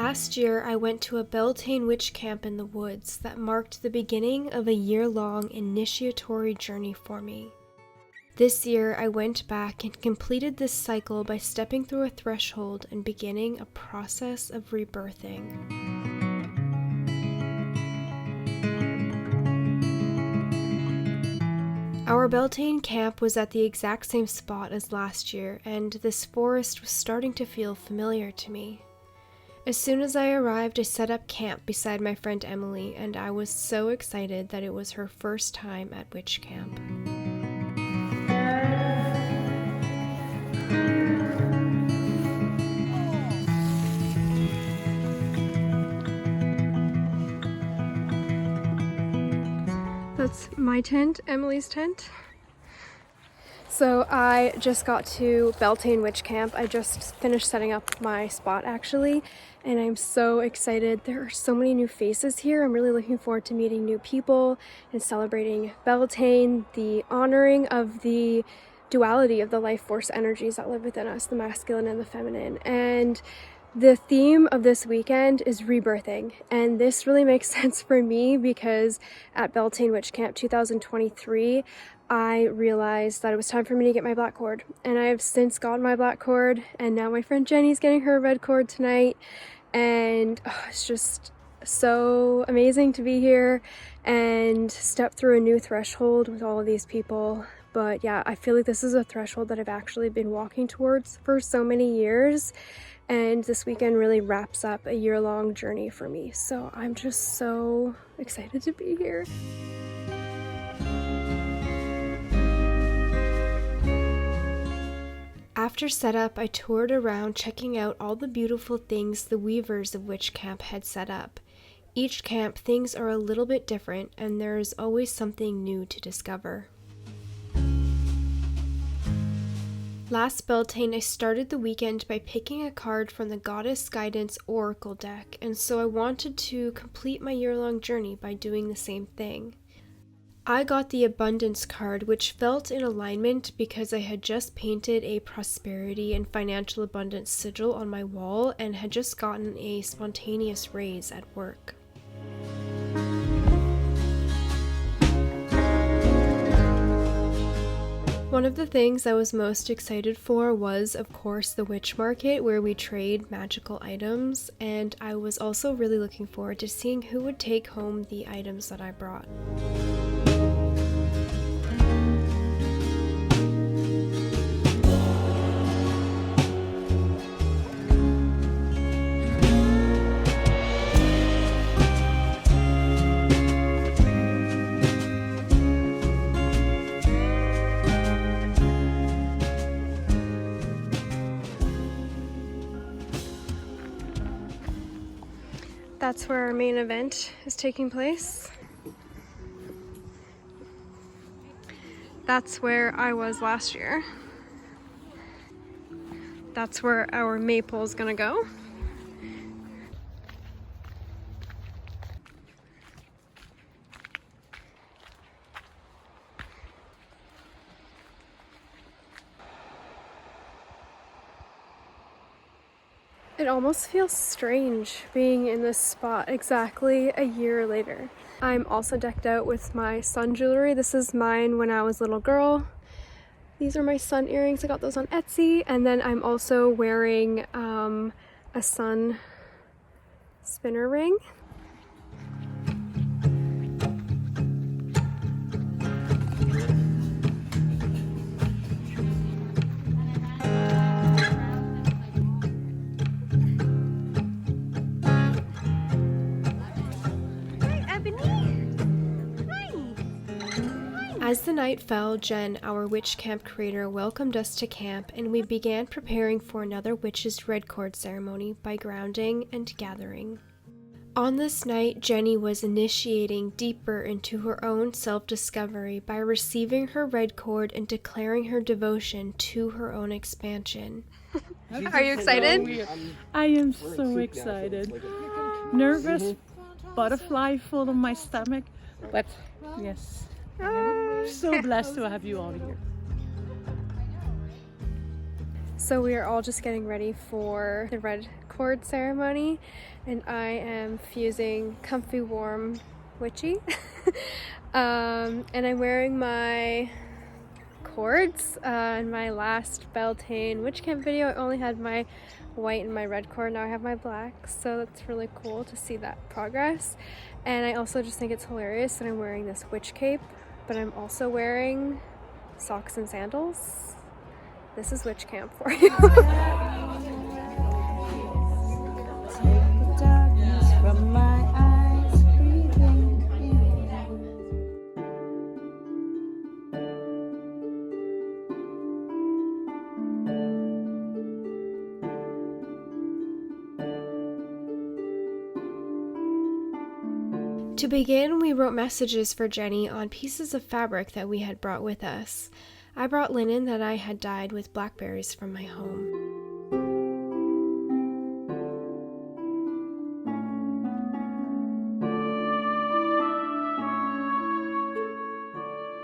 Last year, I went to a Beltane witch camp in the woods that marked the beginning of a year-long initiatory journey for me. This year, I went back and completed this cycle by stepping through a threshold and beginning a process of rebirthing. Our Beltane camp was at the exact same spot as last year, and this forest was starting to feel familiar to me. As soon as I arrived, I set up camp beside my friend Emily, and I was so excited that it was her first time at witch camp. That's my tent, Emily's tent. So I just got to Beltane Witch Camp. I just finished setting up my spot actually, and I'm so excited. There are so many new faces here. I'm really looking forward to meeting new people and celebrating Beltane, the honoring of the duality of the life force energies that live within us, the masculine and the feminine. And the theme of this weekend is rebirthing, and this really makes sense for me because at Beltane Witch Camp 2023, I realized that it was time for me to get my black cord, and I have since gotten my black cord, and now my friend Jenny's getting her red cord tonight, and it's just so amazing to be here and step through a new threshold with all of these people. But yeah, I feel like this is a threshold that I've actually been walking towards for so many years, and this weekend really wraps up a year-long journey for me. So I'm just so excited to be here. After setup, I toured around checking out all the beautiful things the weavers of Witch Camp had set up. Each camp, things are a little bit different, and there is always something new to discover. Last Beltane, I started the weekend by picking a card from the Goddess Guidance Oracle deck, and so I wanted to complete my year-long journey by doing the same thing. I got the Abundance card, which felt in alignment because I had just painted a prosperity and financial abundance sigil on my wall and had just gotten a spontaneous raise at work. One of the things I was most excited for was, of course, the witch market where we trade magical items, and I was also really looking forward to seeing who would take home the items that I brought. That's where our main event is taking place. That's where I was last year. That's where our maple is gonna go. It almost feels strange being in this spot exactly a year later. I'm also decked out with my sun jewelry. This is mine when I was a little girl. These are my sun earrings. I got those on Etsy. And then I'm also wearing a sun spinner ring. As the night fell, Jen, our witch camp creator, welcomed us to camp, and we began preparing for another witch's red cord ceremony by grounding and gathering. On this night, Jenny was initiating deeper into her own self-discovery by receiving her red cord and declaring her devotion to her own expansion. Are you excited? I am so excited. Nervous, butterfly full of my stomach, but yes. I'm so blessed to have you all here. So we are all just getting ready for the red cord ceremony, and I am fusing comfy warm witchy. And I'm wearing my cords. In my last Beltane witch camp video I only had my white and my red cord. Now I have my black, so that's really cool to see that progress. And I also just think it's hilarious that I'm wearing this witch cape, but I'm also wearing socks and sandals. This is witch camp for you. To begin, we wrote messages for Jenny on pieces of fabric that we had brought with us. I brought linen that I had dyed with blackberries from my home.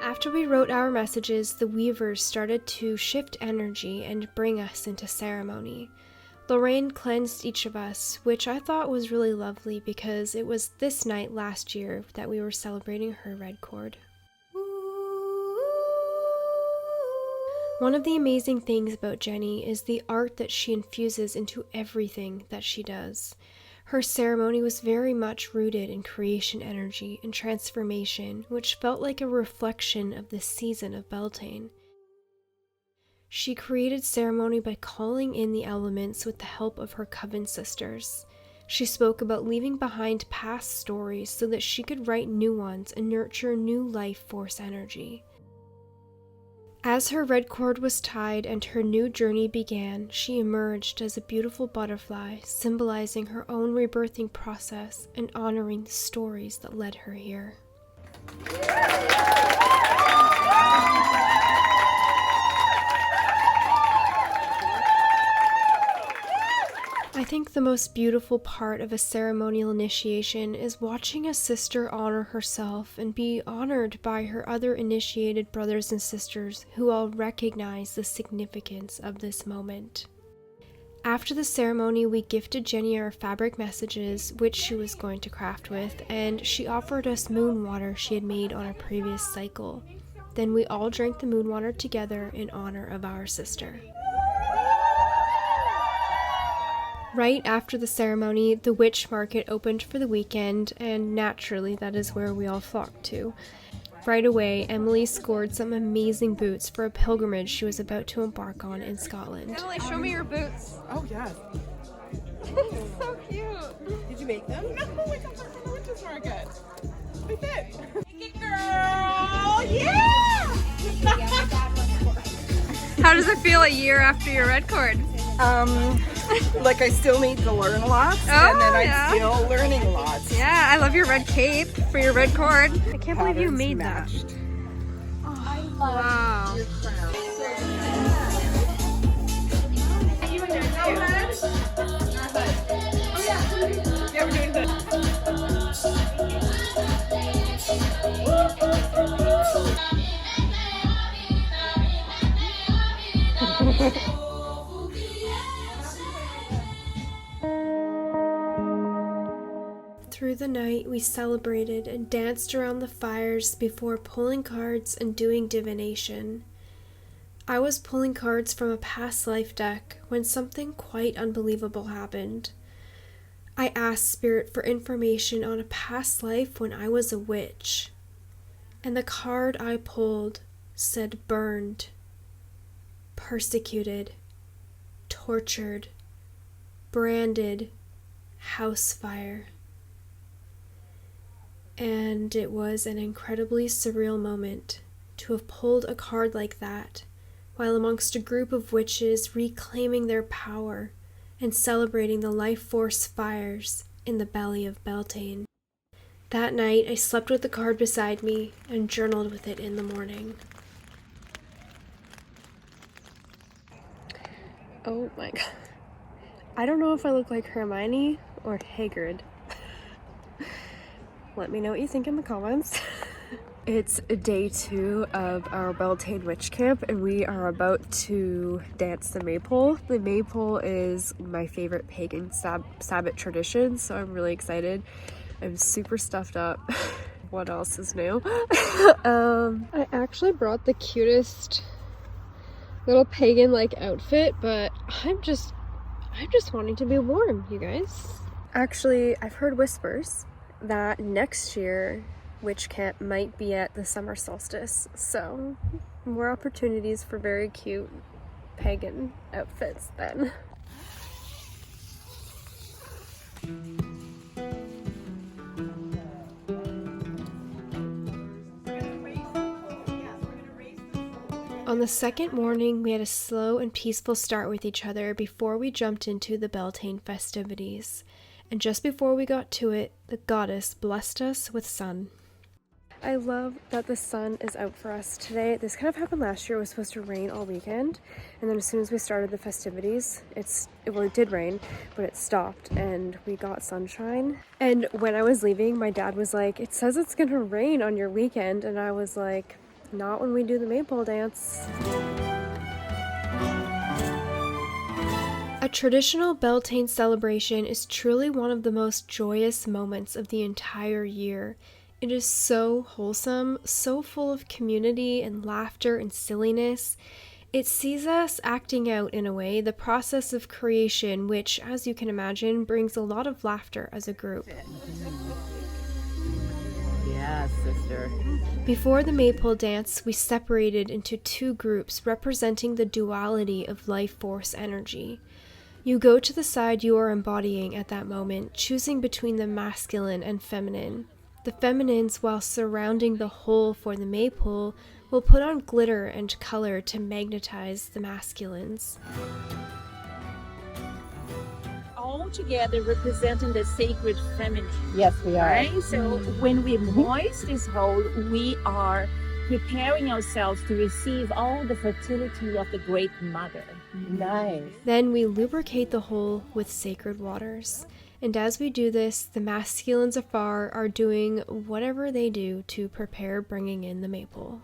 After we wrote our messages, the weavers started to shift energy and bring us into ceremony. Lorraine cleansed each of us, which I thought was really lovely because it was this night last year that we were celebrating her red cord. One of the amazing things about Jenny is the art that she infuses into everything that she does. Her ceremony was very much rooted in creation energy and transformation, which felt like a reflection of the season of Beltane. She created ceremony by calling in the elements with the help of her coven sisters. She spoke about leaving behind past stories so that she could write new ones and nurture new life force energy. As her red cord was tied and her new journey began, she emerged as a beautiful butterfly, symbolizing her own rebirthing process and honoring the stories that led her here. I think the most beautiful part of a ceremonial initiation is watching a sister honor herself and be honored by her other initiated brothers and sisters who all recognize the significance of this moment. After the ceremony, we gifted Jenny our fabric messages, which she was going to craft with, and she offered us moon water she had made on a previous cycle. Then we all drank the moon water together in honor of our sister. Right after the ceremony, the witch market opened for the weekend, and naturally that is where we all flocked to. Right away, Emily scored some amazing boots for a pilgrimage she was about to embark on in Scotland. Emily, show me your boots. Oh, yes. So cute. Did you make them? No, we got them from the witch's market. They fit. Girl, yeah! How does it feel a year after your red cord? Like I still need to learn lots, and then I'm still learning lots. Yeah, I love your red cape for your red cord. I can't believe you made that. Oh, wow. Yeah, we're doing good. Through the night, we celebrated and danced around the fires before pulling cards and doing divination. I was pulling cards from a past life deck when something quite unbelievable happened. I asked Spirit for information on a past life when I was a witch, and the card I pulled said burned, persecuted, tortured, branded, house fire. And it was an incredibly surreal moment to have pulled a card like that while amongst a group of witches reclaiming their power and celebrating the life force fires in the belly of Beltane. That night, I slept with the card beside me and journaled with it in the morning. Oh my god. I don't know if I look like Hermione or Hagrid. Let me know what you think in the comments. It's day 2 of our Beltane witch camp, and we are about to dance the maypole. The maypole is my favorite pagan Sabbath tradition, so I'm really excited. I'm super stuffed up. What else is new? I actually brought the cutest little pagan-like outfit, but I'm just wanting to be warm, you guys. Actually, I've heard whispers that next year witch camp might be at the summer solstice, so more opportunities for very cute pagan outfits then. On the second morning, we had a slow and peaceful start with each other before we jumped into the Beltane festivities. And just before we got to it, the goddess blessed us with sun. I love that the sun is out for us today. This kind of happened last year. It was supposed to rain all weekend, and then as soon as we started the festivities, it did rain, but it stopped and we got sunshine. And when I was leaving, my dad was like, "It says it's gonna rain on your weekend," and I was like, "Not when we do the maypole dance." A traditional Beltane celebration is truly one of the most joyous moments of the entire year. It is so wholesome, so full of community and laughter and silliness. It sees us acting out, in a way, the process of creation, which, as you can imagine, brings a lot of laughter as a group. Yes, sister. Before the maypole dance, we separated into 2 groups representing the duality of life force energy. You go to the side you are embodying at that moment, choosing between the masculine and feminine. The feminines, while surrounding the hole for the maypole, will put on glitter and color to magnetize the masculines. All together representing the sacred feminine. Yes, we are. Right? So when we moist this hole, we are preparing ourselves to receive all the fertility of the Great Mother. Nice. Then we lubricate the hole with sacred waters. And as we do this, the masculines afar are doing whatever they do to prepare bringing in the maypole.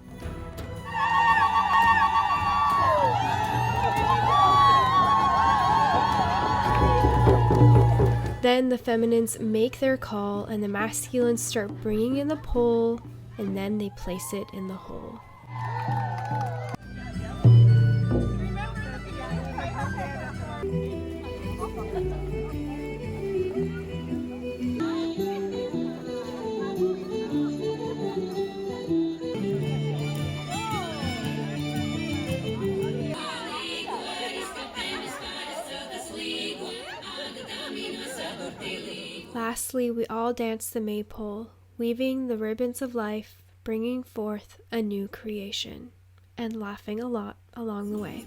Then the feminines make their call and the masculines start bringing in the pole, and then they place it in the hole. Lastly, we all dance the maypole, weaving the ribbons of life, bringing forth a new creation, and laughing a lot along the way.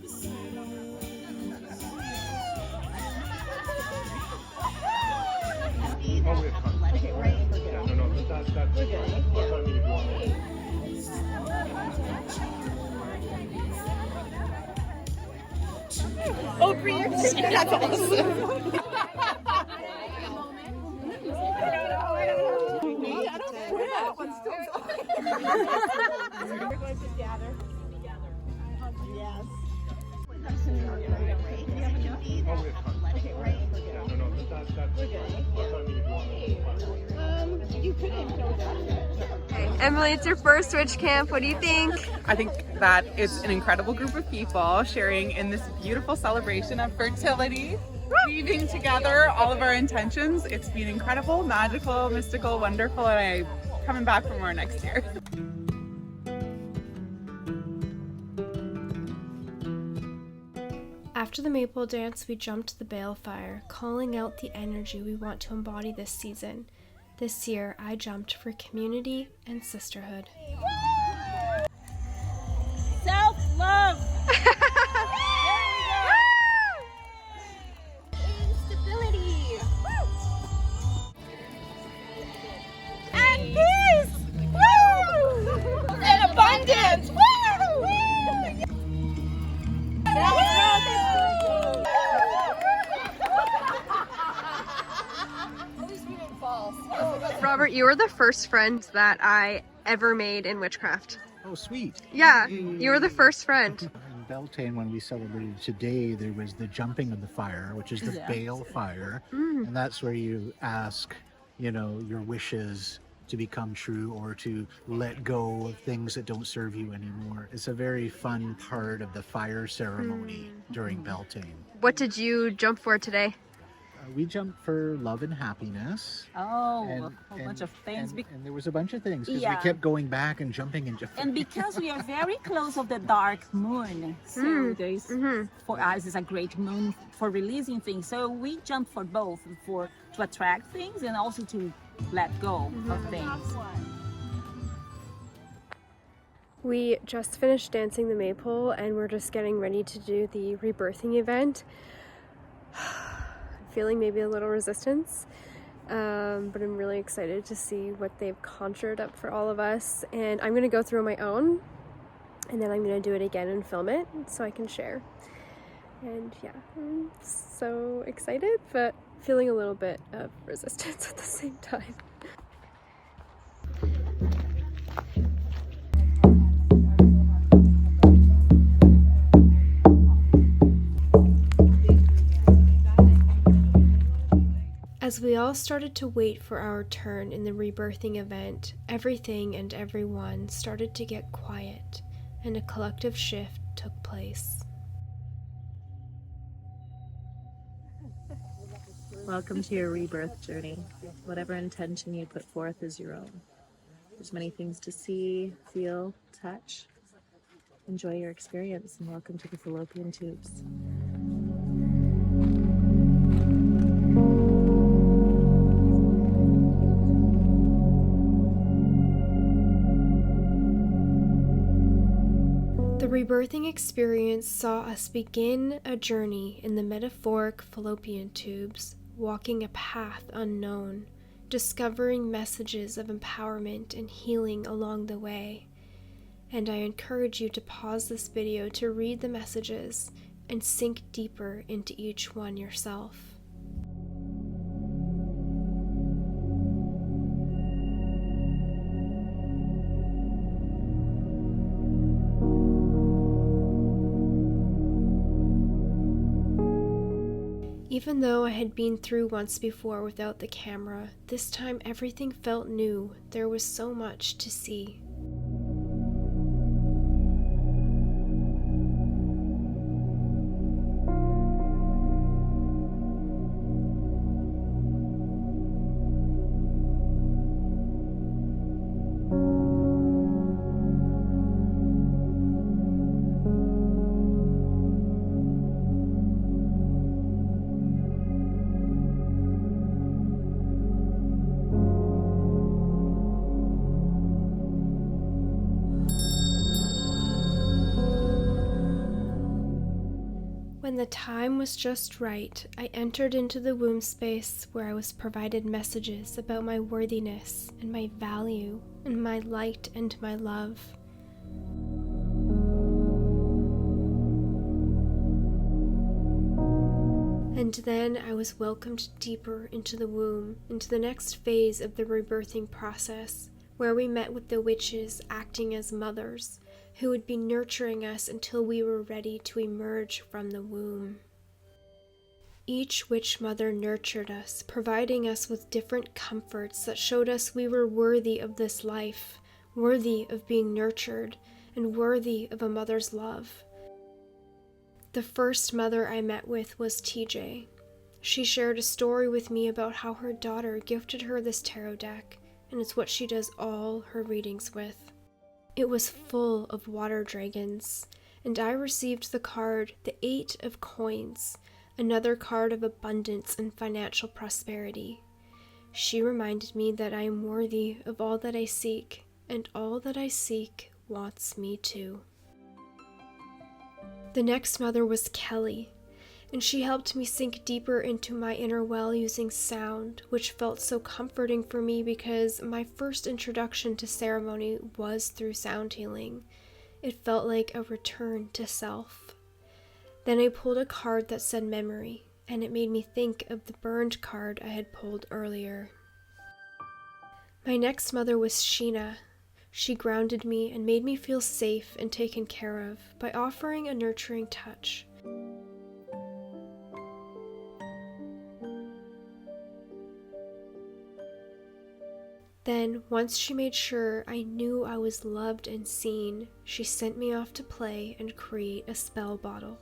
Oh, great. That's awesome. We're going to gather together. Yes. You couldn't know that. Okay, Emily, it's your first witch camp. What do you think? I think that it's an incredible group of people sharing in this beautiful celebration of fertility, weaving together all of our intentions. It's been incredible, magical, mystical, wonderful, and I'm coming back for more next year. After the maypole dance, we jumped to the balefire, calling out the energy we want to embody this season. This year, I jumped for community and sisterhood. Self-love! Stability! And peace! Woo! And abundance! Woo! Robert, you were the first friend that I ever made in Witchcraft. Oh, sweet. Yeah, you were the first friend. In Beltane, when we celebrated today, there was the jumping of the fire, which is the bale fire. And that's where you ask, you know, your wishes to become true or to let go of things that don't serve you anymore. It's a very fun part of the fire ceremony during Beltane. What did you jump for today? We jumped for love and happiness. Oh, a whole bunch of things. And there was a bunch of things because Yeah. we kept going back and jumping and jumping. And because we are very close of the dark moon, so there's, for us, it's a great moon for releasing things. So we jump for both, to attract things and also to let go of things. We just finished dancing the maypole and we're just getting ready to do the rebirthing event. Feeling maybe a little resistance, but I'm really excited to see what they've conjured up for all of us. And I'm gonna go through on my own, and then I'm gonna do it again and film it so I can share. And yeah, I'm so excited, but feeling a little bit of resistance at the same time. As we all started to wait for our turn in the rebirthing event, everything and everyone started to get quiet, and a collective shift took place. Welcome to your rebirth journey. Whatever intention you put forth is your own. There's many things to see, feel, touch. Enjoy your experience and welcome to the fallopian tubes. The rebirthing experience saw us begin a journey in the metaphoric fallopian tubes, walking a path unknown, discovering messages of empowerment and healing along the way. And I encourage you to pause this video to read the messages and sink deeper into each one yourself. Even though I had been through once before without the camera, this time everything felt new. There was so much to see. When the time was just right, I entered into the womb space where I was provided messages about my worthiness and my value and my light and my love. And then I was welcomed deeper into the womb, into the next phase of the rebirthing process, where we met with the witches acting as mothers, who would be nurturing us until we were ready to emerge from the womb. Each witch mother nurtured us, providing us with different comforts that showed us we were worthy of this life, worthy of being nurtured, and worthy of a mother's love. The first mother I met with was TJ. She shared a story with me about how her daughter gifted her this tarot deck, and it's what she does all her readings with. It was full of water dragons, and I received the card, the 8 of Coins, another card of abundance and financial prosperity. She reminded me that I am worthy of all that I seek, and all that I seek wants me too. The next mother was Kelly, and she helped me sink deeper into my inner well using sound, which felt so comforting for me because my first introduction to ceremony was through sound healing. It felt like a return to self. Then I pulled a card that said memory, and it made me think of the burned card I had pulled earlier. My next mother was Sheena. She grounded me and made me feel safe and taken care of by offering a nurturing touch. Then, once she made sure I knew I was loved and seen, she sent me off to play and create a spell bottle.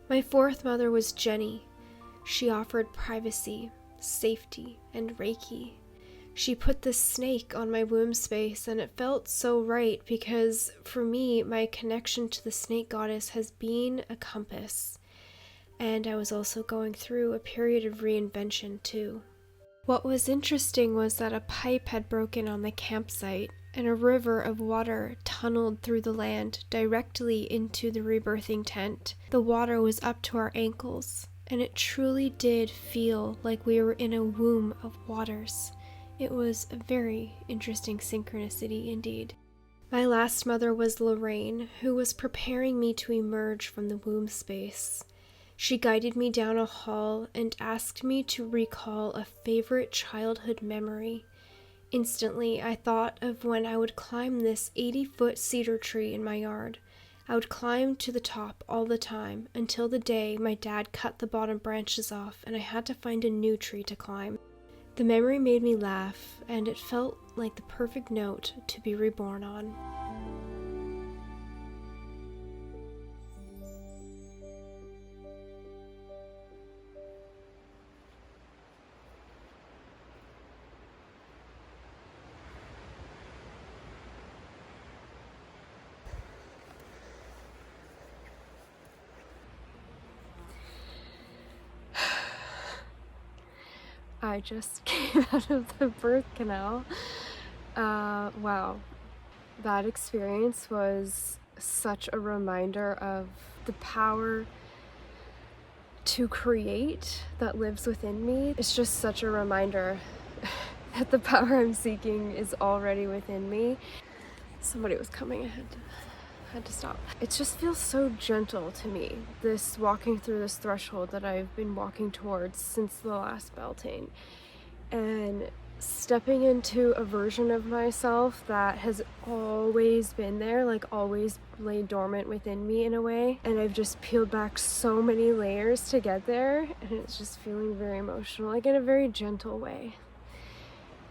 My fourth mother was Jenny. She offered privacy, safety, and Reiki. She put this snake on my womb space, and it felt so right because, for me, my connection to the snake goddess has been a compass. And I was also going through a period of reinvention, too. What was interesting was that a pipe had broken on the campsite, and a river of water tunneled through the land directly into the rebirthing tent. The water was up to our ankles, and it truly did feel like we were in a womb of waters. It was a very interesting synchronicity indeed. My last mother was Lorraine, who was preparing me to emerge from the womb space. She guided me down a hall and asked me to recall a favorite childhood memory. Instantly, I thought of when I would climb this 80-foot cedar tree in my yard. I would climb to the top all the time until the day my dad cut the bottom branches off and I had to find a new tree to climb. The memory made me laugh, and it felt like the perfect note to be reborn on. I just came out of the birth canal. Wow. That experience was such a reminder of the power to create that lives within me. It's just such a reminder that the power I'm seeking is already within me. Somebody was coming ahead. Had to stop. It just feels so gentle to me, this walking through this threshold that I've been walking towards since the last Beltane, and stepping into a version of myself that has always been there, like always lay dormant within me in a way, and I've just peeled back so many layers to get there, and it's just feeling very emotional, like in a very gentle way.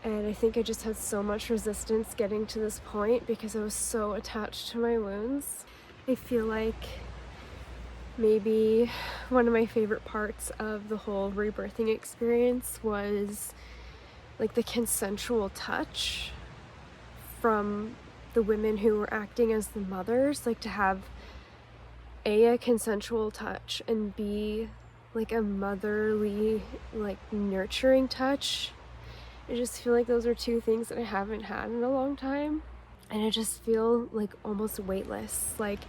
And I think I just had so much resistance getting to this point because I was so attached to my wounds. I feel like maybe one of my favorite parts of the whole rebirthing experience was like the consensual touch from the women who were acting as the mothers, like to have a consensual touch and B, like a motherly, like nurturing touch. I just feel like those are two things that I haven't had in a long time, and I just feel like almost weightless. Like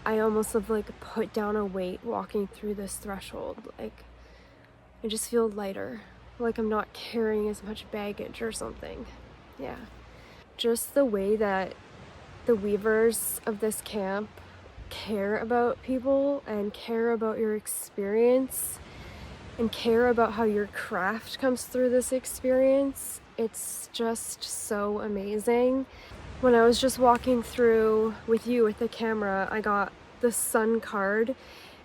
I almost have like put down a weight walking through this threshold. Like I just feel lighter, like I'm not carrying as much baggage or something. Yeah. Just the way that the weavers of this camp care about people and care about your experience and care about how your craft comes through this experience. It's just so amazing. When I was just walking through with you with the camera, I got the sun card,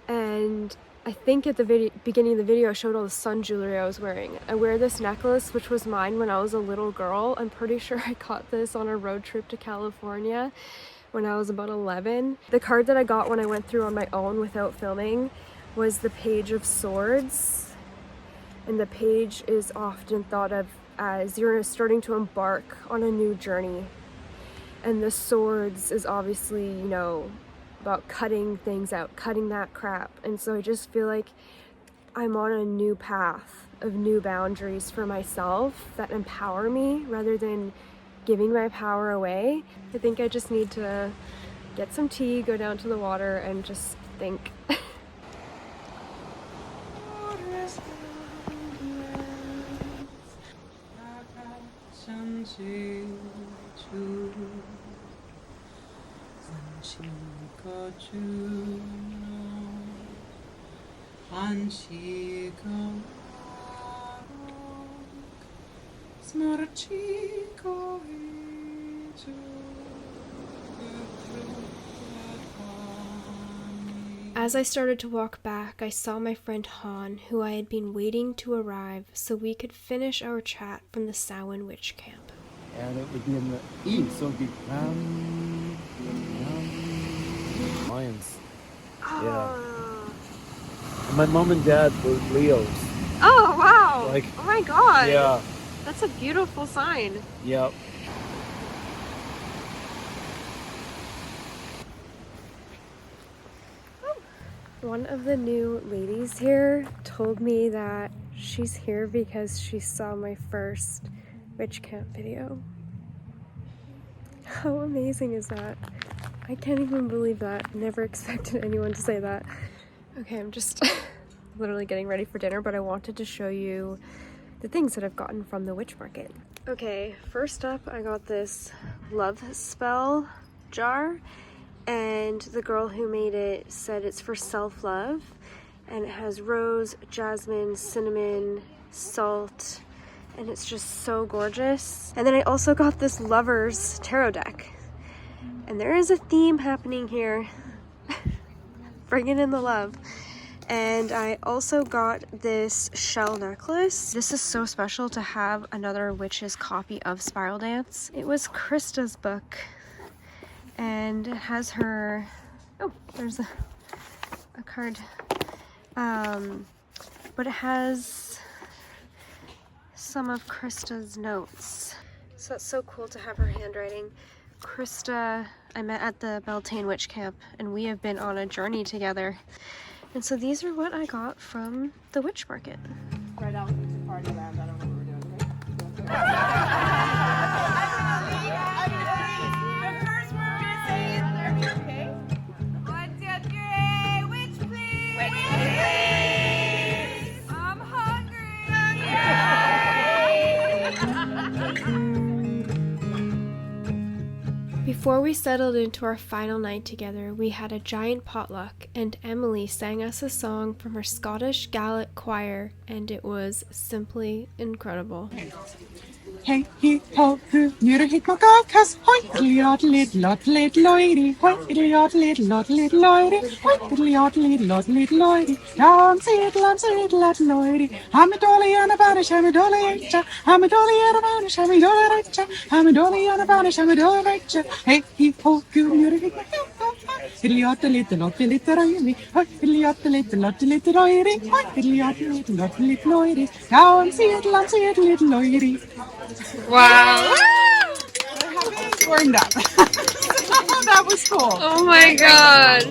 and I think at the beginning of the video I showed all the sun jewelry I was wearing. I wear this necklace, which was mine when I was a little girl. I'm pretty sure I got this on a road trip to California when I was about 11. The card that I got when I went through on my own without filming was the Page of Swords, and the page is often thought of as you're starting to embark on a new journey, and the swords is obviously, you know, about cutting things out, cutting that crap. And so I just feel like I'm on a new path of new boundaries for myself that empower me rather than giving my power away. I think I just need to get some tea, go down to the water, and just think. As I started to walk back, I saw my friend Han, who I had been waiting to arrive so we could finish our chat from the Samhain witch camp. And it would be in the east, so it'd be Lions. Yeah. And my mom and dad were Leos. Oh, wow. Like, oh my god. Yeah. That's a beautiful sign. Yep. One of the new ladies here told me that she's here because she saw my first witch camp video. How amazing is that? I can't even believe that. Never expected anyone to say that. Okay, I'm just literally getting ready for dinner, but I wanted to show you the things that I've gotten from the witch market. Okay, first up I got this love spell jar, and the girl who made it said it's for self-love, and it has rose, jasmine, cinnamon, salt, and it's just so gorgeous. And then I also got this Lovers tarot deck, and there is a theme happening here. Bringing in the love. And I also got this shell necklace. This is so special to have another witch's copy of Spiral Dance. It was Krista's book, and it has her, oh, there's a card. But it has some of Krista's notes. So that's so cool to have her handwriting. Krista, I met at the Beltane witch camp, and we have been on a journey together. And so these are what I got from the witch market. Right out to party land. I don't know what we're doing. Okay? The first word we're gonna say is okay. 1, 2, 3. Witch please. Witch please. I'm hungry. Before we settled into our final night together, we had a giant potluck, and Emily sang us a song from her Scottish Gaelic choir, and it was simply incredible. Hey, he, ho, who, near a hit my god, cause hoy, diddly odd little loidy, hoy, diddly odd little loidy, hoy, diddly odd little loidy, dance it, loidy, I'm a dolly and a vanish, I'm a dolly, I'm a dolly and a vanish, I'm a dolly, I'm a dolly and a vanish, I'm a dolly, hey, he, ho, who, near a hit my god, diddly odd little loidy, hoy, diddly odd little loidy, hoy, diddly odd little loidy, dance it, little loidy. Wow. Warmed up. That was cool. Oh my god.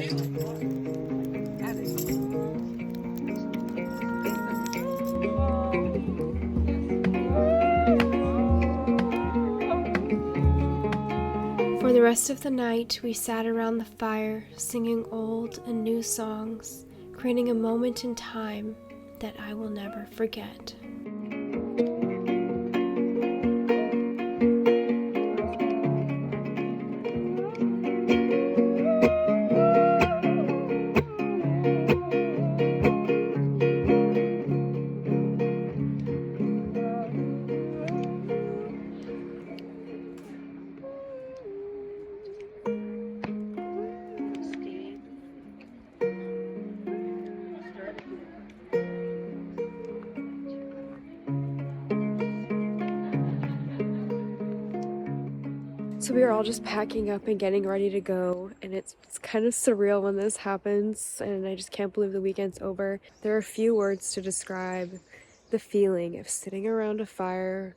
For the rest of the night, we sat around the fire, singing old and new songs, creating a moment in time that I will never forget. So we were all just packing up and getting ready to go, and it's kind of surreal when this happens, and I just can't believe the weekend's over. There are few words to describe the feeling of sitting around a fire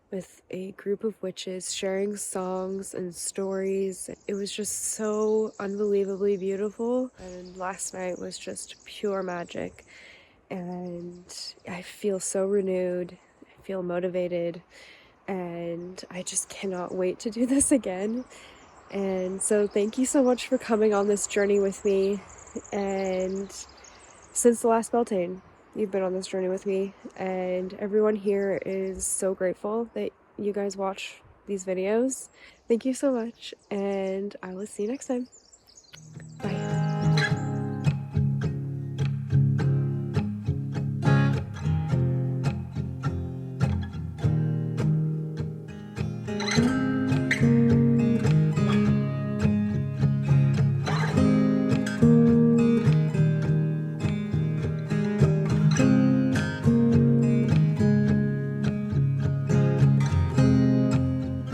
with a group of witches sharing songs and stories. It was just so unbelievably beautiful, and last night was just pure magic, and I feel so renewed, I feel motivated, and I just cannot wait to do this again. And so thank you so much for coming on this journey with me, and since the last Beltane, you've been on this journey with me, and everyone here is so grateful that you guys watch these videos. Thank you so much, and I will see you next time.